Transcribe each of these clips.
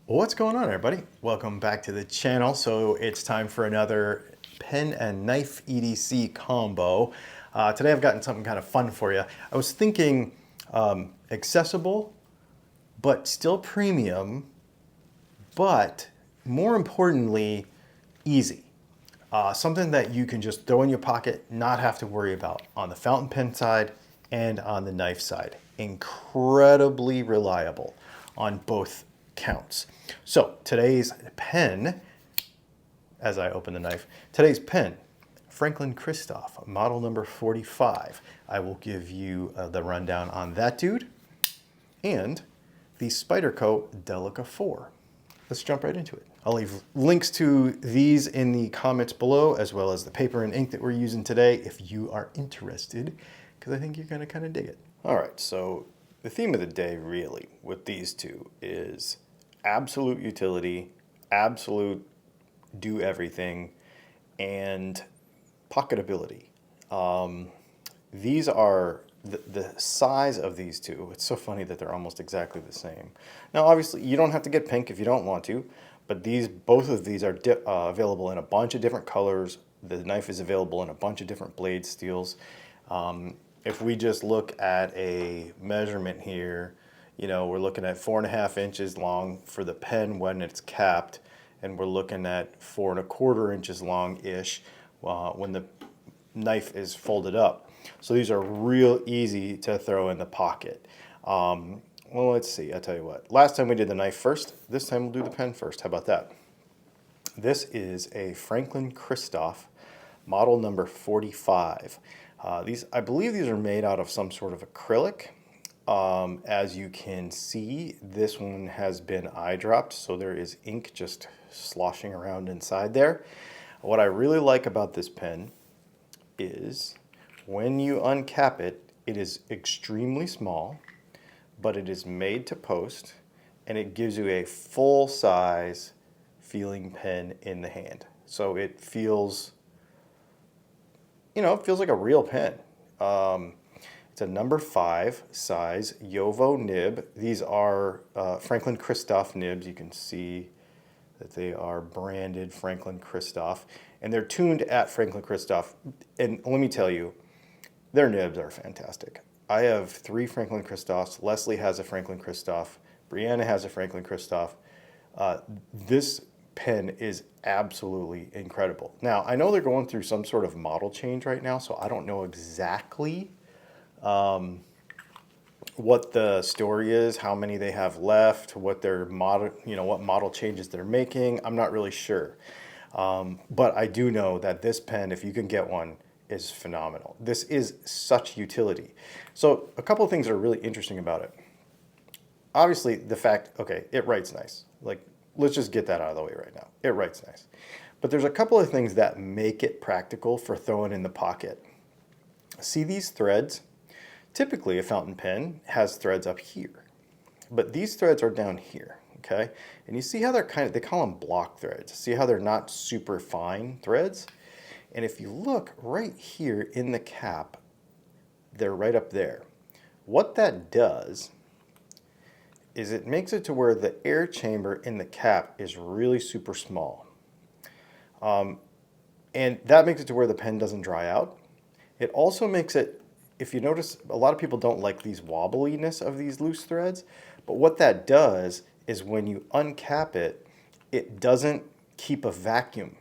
What's going on, everybody? Welcome back to the channel. So it's time for another pen and knife EDC combo. Today I've gotten something kind of fun for you. I was thinking accessible, but still premium, but more importantly, easy. Something that you can just throw in your pocket, not have to worry about on the fountain pen side and on the knife side. Incredibly reliable on both counts. So today's pen, as I open the knife, today's pen, Franklin Christoph, model number 45. I will give you the rundown on that dude and the Spyderco Delica 4. Let's jump right into it. I'll leave links to these in the comments below, as well as the paper and ink that we're using today if you are interested, because I think you're gonna kind of dig it. All right, so the theme of the day really with these two is absolute utility, absolute do everything, and pocketability. These are the size of these two. It's so funny that they're almost exactly the same. Now, obviously, you don't have to get pink if you don't want to, but both of these are available in a bunch of different colors. The knife is available in a bunch of different blade steels. If we just look at a measurement here, you know, we're looking at 4.5 inches long for the pen when it's capped, and we're looking at 4.25 inches long-ish when the knife is folded up. So these are real easy to throw in the pocket. Well, let's see, I'll tell you what. Last time we did the knife first, this time we'll do the pen first. How about that? This is a Franklin Christoph model number 45. I believe these are made out of some sort of acrylic. As you can see, this one has been eye dropped, so there is ink just sloshing around inside there. What I really like about this pen is when you uncap it, it is extremely small, but it is made to post, and it gives you a full-size feeling pen in the hand. So it feels, you know, it feels like a real pen. It's a number 5 size Jowo nib. These are Franklin Christoph nibs. You can see that they are branded Franklin Christoph, and they're tuned at Franklin Christoph. And let me tell you, their nibs are fantastic. I have 3 Franklin Christophs. Leslie has a Franklin Christoph. Brianna has a Franklin Christoph. This pen is absolutely incredible. Now, I know they're going through some sort of model change right now, so I don't know exactly what the story is, how many they have left, what their model, what model changes they're making. I'm not really sure. But I do know that this pen, if you can get one, is phenomenal. This is such utility. So a couple of things are really interesting about it. Obviously, the fact, okay, it writes nice. Like, let's just get that out of the way right now. It writes nice. But there's a couple of things that make it practical for throwing in the pocket. See these threads? Typically, a fountain pen has threads up here, but these threads are down here, okay? And you see how they call them block threads. See how they're not super fine threads? And if you look right here in the cap, they're right up there. What that does is it makes it to where the air chamber in the cap is really super small. And that makes it to where the pen doesn't dry out. It also makes it, if you notice, a lot of people don't like these wobbliness of these loose threads, but what that does is when you uncap it, it doesn't keep a vacuum.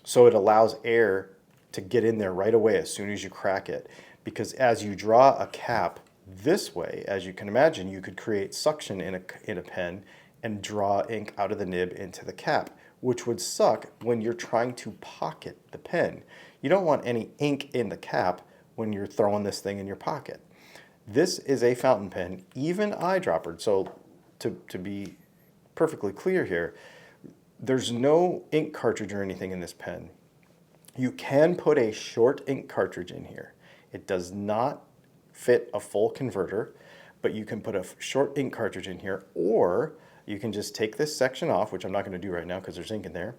So it allows air to get in there right away as soon as you crack it. Because as you draw a cap this way, as you can imagine, you could create suction in a pen and draw ink out of the nib into the cap, which would suck when you're trying to pocket the pen. You don't want any ink in the cap when you're throwing this thing in your pocket. This is a fountain pen, even eyedroppered. So to be perfectly clear here, there's no ink cartridge or anything in this pen. You can put a short ink cartridge in here. It does not fit a full converter, but you can put a short ink cartridge in here, or you can just take this section off, which I'm not going to do right now because there's ink in there.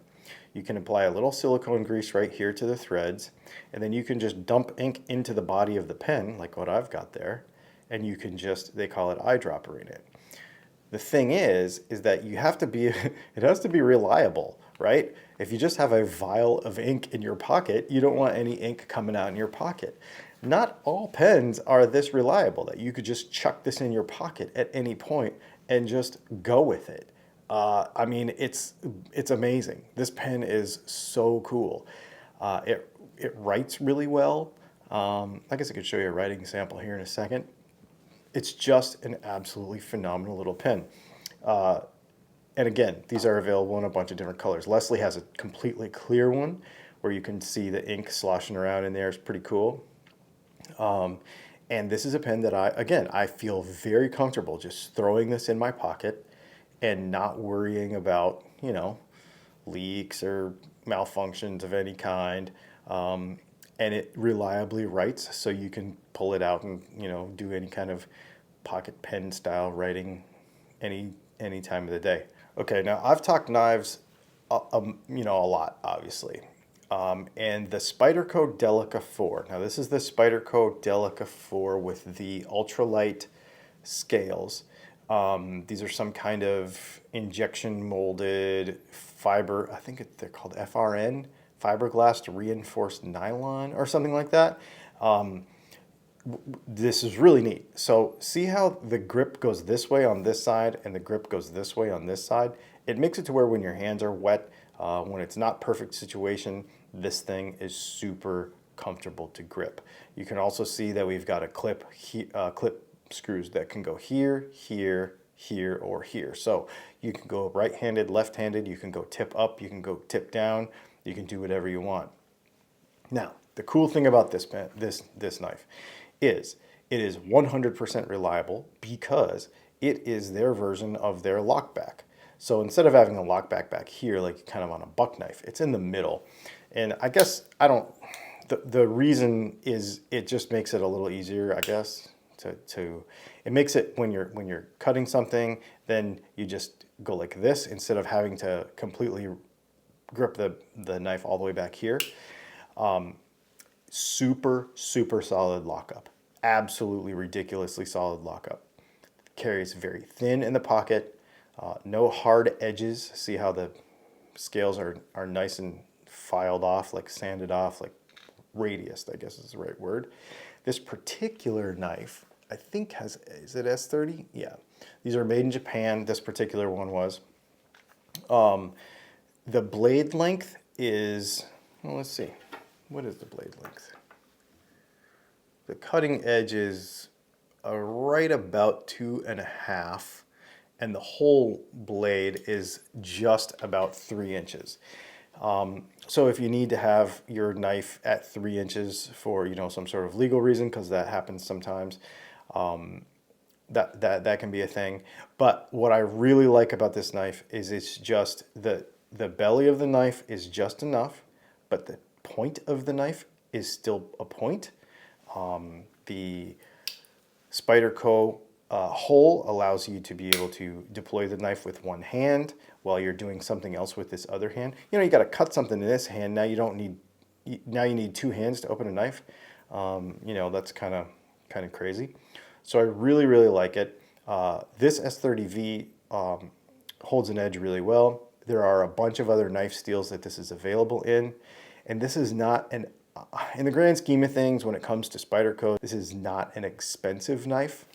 You can apply a little silicone grease right here to the threads, and then you can just dump ink into the body of the pen, like what I've got there, and you can just, they call it eyedroppering it. The thing is that you have to be, it has to be reliable, right? If you just have a vial of ink in your pocket, you don't want any ink coming out in your pocket. Not all pens are this reliable that you could just chuck this in your pocket at any point and just go with it. I mean, it's amazing. This pen is so cool. It writes really well. I guess I could show you a writing sample here in a second. It's just an absolutely phenomenal little pen. And again, these are available in a bunch of different colors. Leslie has a completely clear one where you can see the ink sloshing around in there. It's pretty cool. And this is a pen that I feel very comfortable just throwing this in my pocket and not worrying about, you know, leaks or malfunctions of any kind. And it reliably writes, so you can pull it out and, you know, do any kind of pocket pen style writing any time of the day. Okay, now I've talked knives, you know, a lot, obviously. And the Spyderco Delica 4. Now this is the Spyderco Delica 4 with the ultralight scales. These are some kind of injection molded fiber, I think they're called FRN, fiberglass reinforced nylon or something like that. This is really neat. So see how the grip goes this way on this side and the grip goes this way on this side? It makes it to where when your hands are wet, when it's not perfect situation, this thing is super comfortable to grip. You can also see that we've got a clip screws that can go here, here, here, or here. So you can go right-handed, left-handed, you can go tip up, you can go tip down, you can do whatever you want. Now, the cool thing about this pen, this knife is it is 100% reliable because it is their version of their lockback. So instead of having a lockback back here, like kind of on a buck knife, it's in the middle. And I guess the reason is it just makes it a little easier, I guess, it makes it when you're cutting something, then you just go like this instead of having to completely grip the knife all the way back here. Super solid lockup. Absolutely ridiculously solid lockup. Carries very thin in the pocket. No hard edges. See how the scales are nice and filed off, like sanded off, like radiused, I guess is the right word. This particular knife, I think is it S30? Yeah. These are made in Japan. This particular one was. The blade length is, well, let's see. What is the blade length? The cutting edge is right about 2.5, and the whole blade is just about 3 inches. So if you need to have your knife at 3 inches for, you know, some sort of legal reason, because that happens sometimes, that can be a thing. But what I really like about this knife is it's just the belly of the knife is just enough, but the point of the knife is still a point. The Spyderco hole allows you to be able to deploy the knife with one hand while you're doing something else with this other hand. You know, you got to cut something in this hand. Now you need 2 hands to open a knife. You know, that's kind of crazy. So I really like it. This S30V holds an edge really well. There are a bunch of other knife steels that this is available in, and this is not in the grand scheme of things, when it comes to Spyderco, this is not an expensive knife.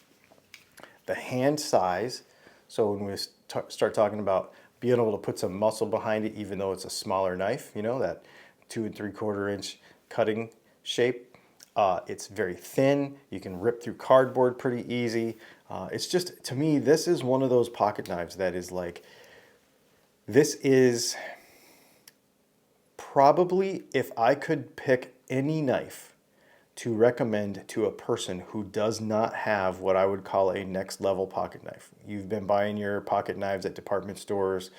The hand size, so when we start talking about being able to put some muscle behind it, even though it's a smaller knife, you know, that 2 3/4 inch cutting shape, it's very thin. You can rip through cardboard pretty easy. It's just, to me, this is one of those pocket knives that is like, this is probably, if I could pick any knife to recommend to a person who does not have what I would call a next level pocket knife. You've been buying your pocket knives at department stores,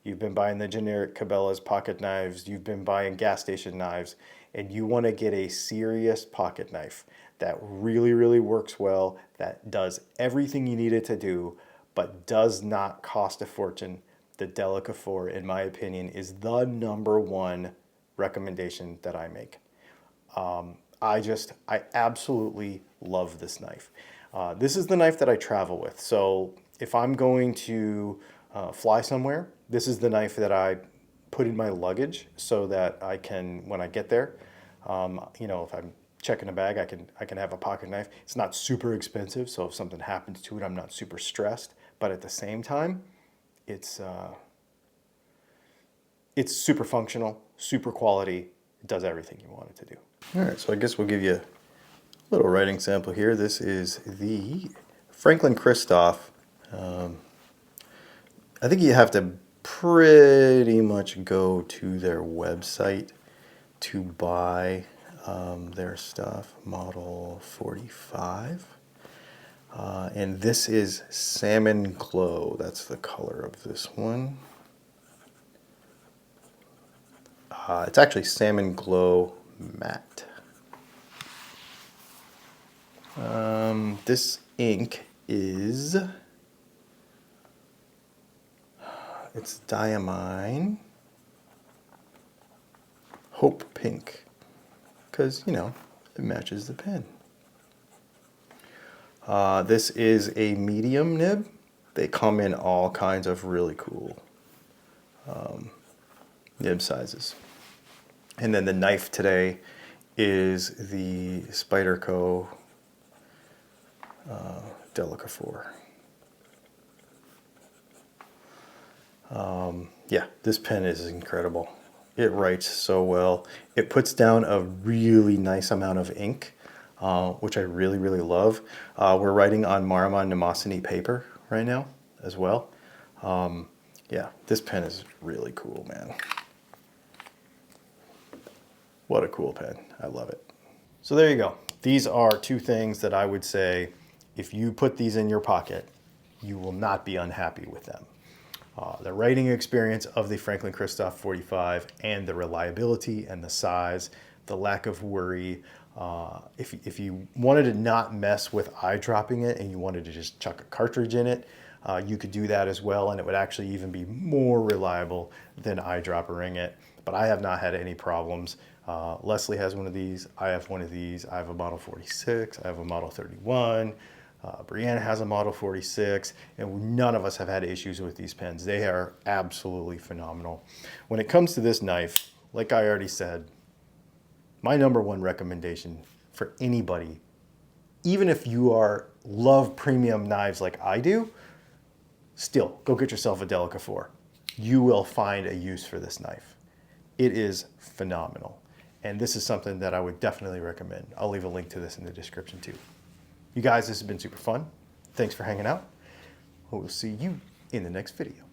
you've been buying the generic Cabela's pocket knives, you've been buying gas station knives, and you want to get a serious pocket knife that really works well, that does everything you need it to do, but does not cost a fortune. The Delica 4, in my opinion, is the #1 recommendation that I make. I absolutely love this knife. This is the knife that I travel with. So if I'm going to fly somewhere, this is the knife that I put in my luggage so that I can, when I get there, you know, if I'm checking a bag, I can have a pocket knife. It's not super expensive, so if something happens to it, I'm not super stressed. But at the same time, it's super functional, super quality. It does everything you want it to do. All right, so I guess we'll give you a little writing sample here. This is the Franklin Christoph. I think you have to pretty much go to their website to buy their stuff. Model 45. And this is Salmon Glow. That's the color of this one. It's actually Salmon Glow Matte. This ink is, it's Diamine Hope Pink, because, you know, it matches the pen. This is a medium nib. They come in all kinds of really cool nib sizes. And then the knife today is the Spyderco Delica 4. Yeah, this pen is incredible. It writes so well. It puts down a really nice amount of ink, which I really, really love. We're writing on Marmon Nemosini paper right now as well. Yeah, this pen is really cool, man. What a cool pen. I love it. So there you go. These are two things that I would say, if you put these in your pocket, you will not be unhappy with them. The writing experience of the Franklin Christoph 45 and the reliability and the size, the lack of worry. If you wanted to not mess with eyedropping it and you wanted to just chuck a cartridge in it, you could do that as well, and it would actually even be more reliable than eyedroppering it. But I have not had any problems. Leslie has one of these. I have one of these. I have a Model 46. I have a Model 31. Brianna has a Model 46, and none of us have had issues with these pens. They are absolutely phenomenal. When it comes to this knife, like I already said, my #1 recommendation for anybody, even if you love premium knives like I do, still go get yourself a Delica 4. You will find a use for this knife. It is phenomenal. And this is something that I would definitely recommend. I'll leave a link to this in the description too. You guys, this has been super fun. Thanks for hanging out. We'll see you in the next video.